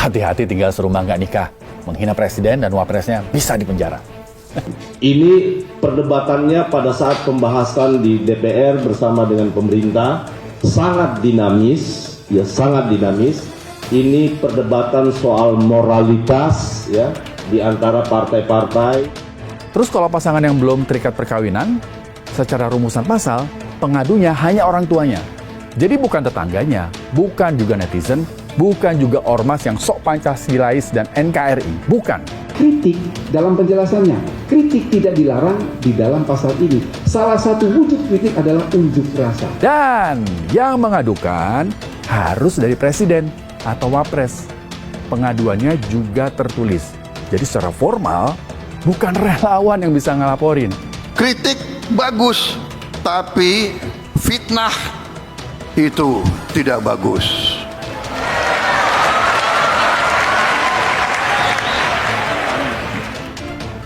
Hati-hati tinggal serumah nggak nikah. Menghina presiden dan wapresnya bisa dipenjara. Ini perdebatannya pada saat pembahasan di DPR bersama dengan pemerintah sangat dinamis, ya sangat dinamis. Ini perdebatan soal moralitas ya di antara partai-partai. Terus kalau pasangan yang belum terikat perkawinan, secara rumusan pasal, pengadunya hanya orang tuanya. Jadi bukan tetangganya, bukan juga netizen, bukan juga ormas yang sok Pancasilais dan NKRI, bukan. Kritik dalam penjelasannya, kritik tidak dilarang di dalam pasal ini. Salah satu wujud kritik adalah unjuk rasa. Dan yang mengadukan harus dari presiden atau wapres. Pengaduannya juga tertulis. Jadi secara formal, bukan relawan yang bisa ngelaporin. Kritik bagus, tapi fitnah itu tidak bagus.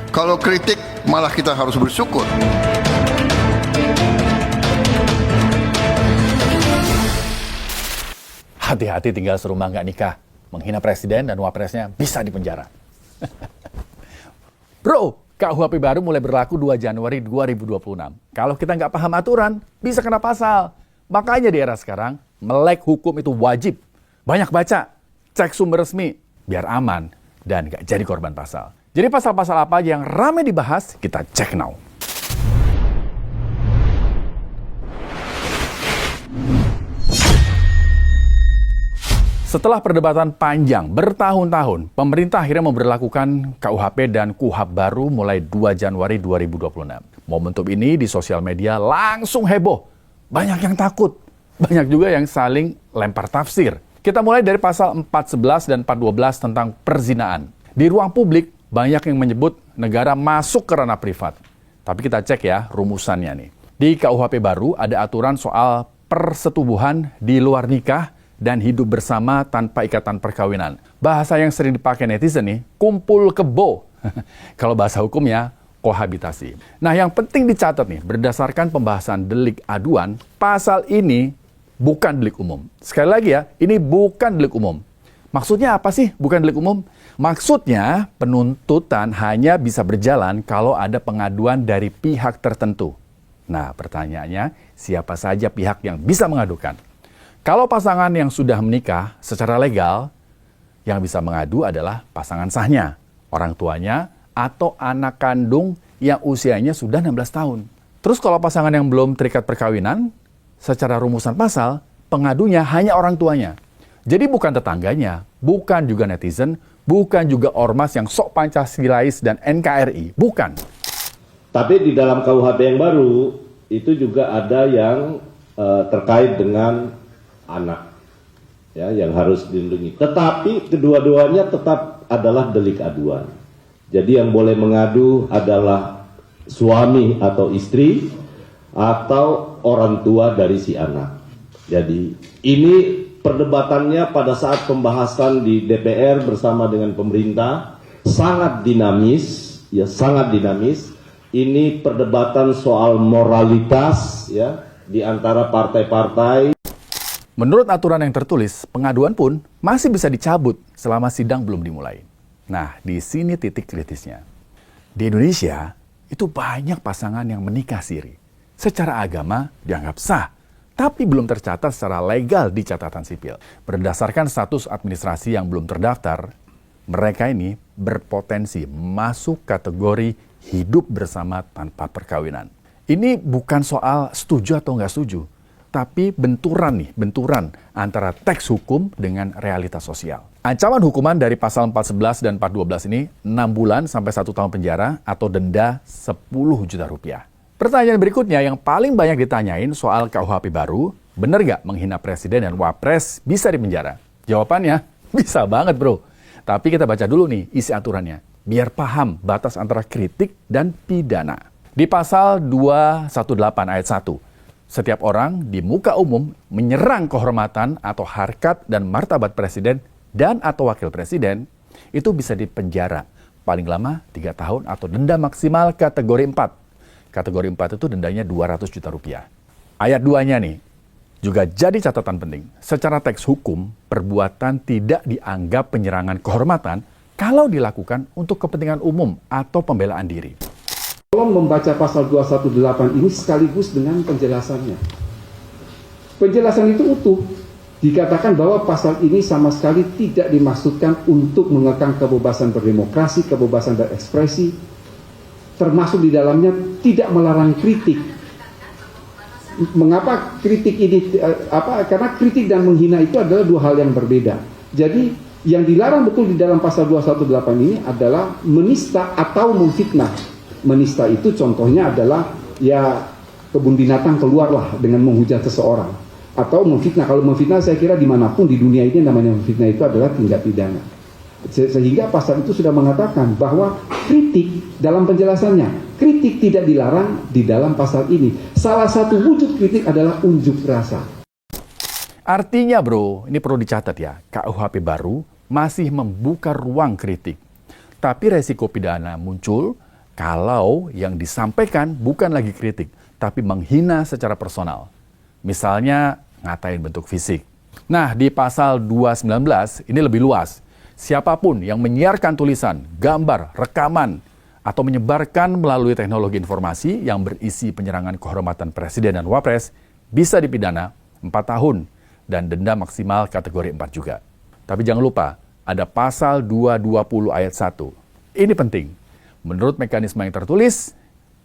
Kalau kritik malah kita harus bersyukur. Hati-hati tinggal serumah nggak nikah. Menghina presiden dan wapresnya bisa dipenjara. Bro, KUHP baru mulai berlaku 2 Januari 2026. Kalau kita nggak paham aturan, bisa kena pasal. Makanya di era sekarang, melek hukum itu wajib. Banyak baca, cek sumber resmi, biar aman dan nggak jadi korban pasal. Jadi pasal-pasal apa aja yang ramai dibahas, kita cek now. Setelah perdebatan panjang bertahun-tahun, pemerintah akhirnya memberlakukan KUHP dan KUHAP baru mulai 2 Januari 2026. Momentum ini di sosial media langsung heboh. Banyak yang takut, banyak juga yang saling lempar tafsir. Kita mulai dari pasal 411 dan 412 tentang perzinaan. Di ruang publik, banyak yang menyebut negara masuk ke ranah privat. Tapi kita cek ya rumusannya nih. Di KUHP baru ada aturan soal persetubuhan di luar nikah dan hidup bersama tanpa ikatan perkawinan. Bahasa yang sering dipakai netizen nih, kumpul kebo. Kalau bahasa hukumnya, kohabitasi. Nah yang penting dicatat nih, berdasarkan pembahasan delik aduan, pasal ini bukan delik umum. Sekali lagi ya, ini bukan delik umum. Maksudnya apa sih bukan delik umum? Maksudnya penuntutan hanya bisa berjalan kalau ada pengaduan dari pihak tertentu. Nah pertanyaannya, siapa saja pihak yang bisa mengadukan? Kalau pasangan yang sudah menikah secara legal, yang bisa mengadu adalah pasangan sahnya, orang tuanya, atau anak kandung yang usianya sudah 16 tahun. Terus kalau pasangan yang belum terikat perkawinan, secara rumusan pasal, pengadunya hanya orang tuanya. Jadi bukan tetangganya, bukan juga netizen, bukan juga ormas yang sok Pancasilais dan NKRI, bukan. Tapi di dalam KUHP yang baru, itu juga ada yang terkait dengan anak ya yang harus dilindungi. Tetapi kedua-duanya tetap adalah delik aduan. Jadi yang boleh mengadu adalah suami atau istri atau orang tua dari si anak. Jadi ini perdebatannya pada saat pembahasan di DPR bersama dengan pemerintah sangat dinamis, ya sangat dinamis. Ini perdebatan soal moralitas ya di antara partai-partai. Menurut aturan yang tertulis, pengaduan pun masih bisa dicabut selama sidang belum dimulai. Nah, di sini titik kritisnya. Di Indonesia, itu banyak pasangan yang menikah siri. Secara agama dianggap sah, tapi belum tercatat secara legal di catatan sipil. Berdasarkan status administrasi yang belum terdaftar, mereka ini berpotensi masuk kategori hidup bersama tanpa perkawinan. Ini bukan soal setuju atau nggak setuju, tapi benturan antara teks hukum dengan realitas sosial. Ancaman hukuman dari pasal 411 dan 412 ini 6 bulan sampai 1 tahun penjara atau denda 10 juta rupiah. Pertanyaan berikutnya yang paling banyak ditanyain soal KUHP baru, bener nggak menghina presiden dan wapres bisa dipenjara? Jawabannya, bisa banget bro. Tapi kita baca dulu nih isi aturannya, biar paham batas antara kritik dan pidana. Di pasal 218 ayat 1, setiap orang di muka umum menyerang kehormatan atau harkat dan martabat presiden dan atau wakil presiden, itu bisa dipenjara paling lama 3 tahun atau denda maksimal kategori 4. Kategori 4 itu dendanya 200 juta rupiah. Ayat 2-nya nih, Juga jadi catatan penting, secara teks hukum, perbuatan tidak dianggap penyerangan kehormatan kalau dilakukan untuk kepentingan umum atau pembelaan diri. Tolong membaca pasal 218 ini sekaligus dengan penjelasannya. Penjelasan itu utuh. Dikatakan bahwa pasal ini sama sekali tidak dimaksudkan untuk mengekang kebebasan berdemokrasi, kebebasan berekspresi, termasuk di dalamnya tidak melarang kritik. Mengapa kritik ini? Karena kritik dan menghina itu adalah dua hal yang berbeda. Jadi yang dilarang betul di dalam pasal 218 ini adalah menista atau memfitnah. Menista itu contohnya adalah ya kebun binatang keluarlah dengan menghujat seseorang. Atau memfitnah. Kalau memfitnah saya kira dimanapun di dunia ini namanya memfitnah itu adalah tindak pidana. Sehingga pasal itu sudah mengatakan bahwa kritik dalam penjelasannya, kritik tidak dilarang di dalam pasal ini. Salah satu wujud kritik adalah unjuk rasa. Artinya bro, ini perlu dicatat ya, KUHP baru masih membuka ruang kritik. Tapi resiko pidana muncul kalau yang disampaikan bukan lagi kritik, tapi menghina secara personal. Misalnya ngatain bentuk fisik. Nah, di pasal 219 ini lebih luas. Siapapun yang menyiarkan tulisan, gambar, rekaman, atau menyebarkan melalui teknologi informasi yang berisi penyerangan kehormatan Presiden dan Wapres bisa dipidana 4 tahun dan denda maksimal kategori 4 juga. Tapi jangan lupa, ada pasal 220 ayat 1. Ini penting. Menurut mekanisme yang tertulis,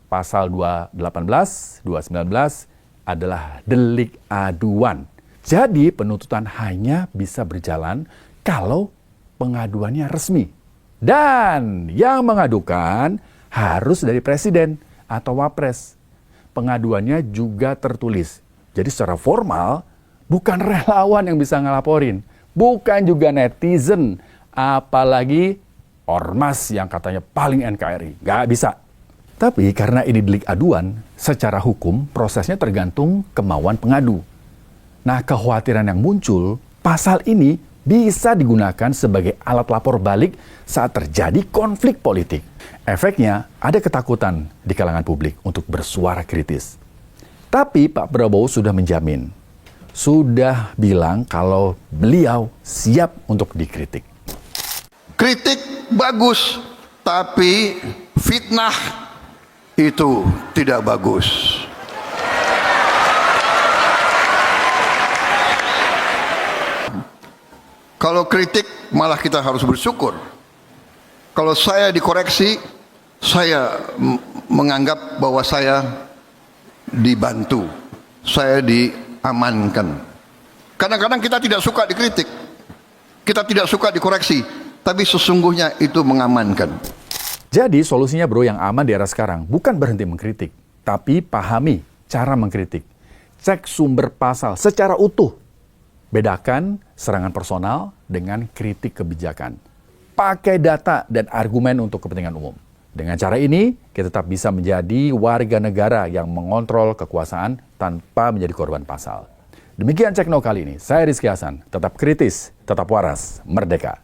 pasal 218, 219 adalah delik aduan. Jadi penuntutan hanya bisa berjalan kalau pengaduannya resmi. Dan yang mengadukan harus dari presiden atau wapres. Pengaduannya juga tertulis. Jadi secara formal bukan relawan yang bisa ngelaporin. Bukan juga netizen. Apalagi ormas yang katanya paling NKRI. Nggak bisa. Tapi karena ini delik aduan, secara hukum prosesnya tergantung kemauan pengadu. Nah, kekhawatiran yang muncul, pasal ini bisa digunakan sebagai alat lapor balik saat terjadi konflik politik. Efeknya, ada ketakutan di kalangan publik untuk bersuara kritis. Tapi Pak Prabowo sudah menjamin, sudah bilang kalau beliau siap untuk dikritik. Kritik bagus, tapi fitnah itu tidak bagus. Kalau kritik malah kita harus bersyukur. Kalau saya dikoreksi, saya menganggap bahwa saya dibantu, saya diamankan. Kadang-kadang kita tidak suka dikritik, kita tidak suka dikoreksi, tapi sesungguhnya itu mengamankan. Jadi solusinya bro yang aman di era sekarang bukan berhenti mengkritik, tapi pahami cara mengkritik. Cek sumber pasal secara utuh. Bedakan serangan personal dengan kritik kebijakan. Pakai data dan argumen untuk kepentingan umum. Dengan cara ini, kita tetap bisa menjadi warga negara yang mengontrol kekuasaan tanpa menjadi korban pasal. Demikian Cek No kali ini. Saya Rizky Hasan, tetap kritis, tetap waras, merdeka.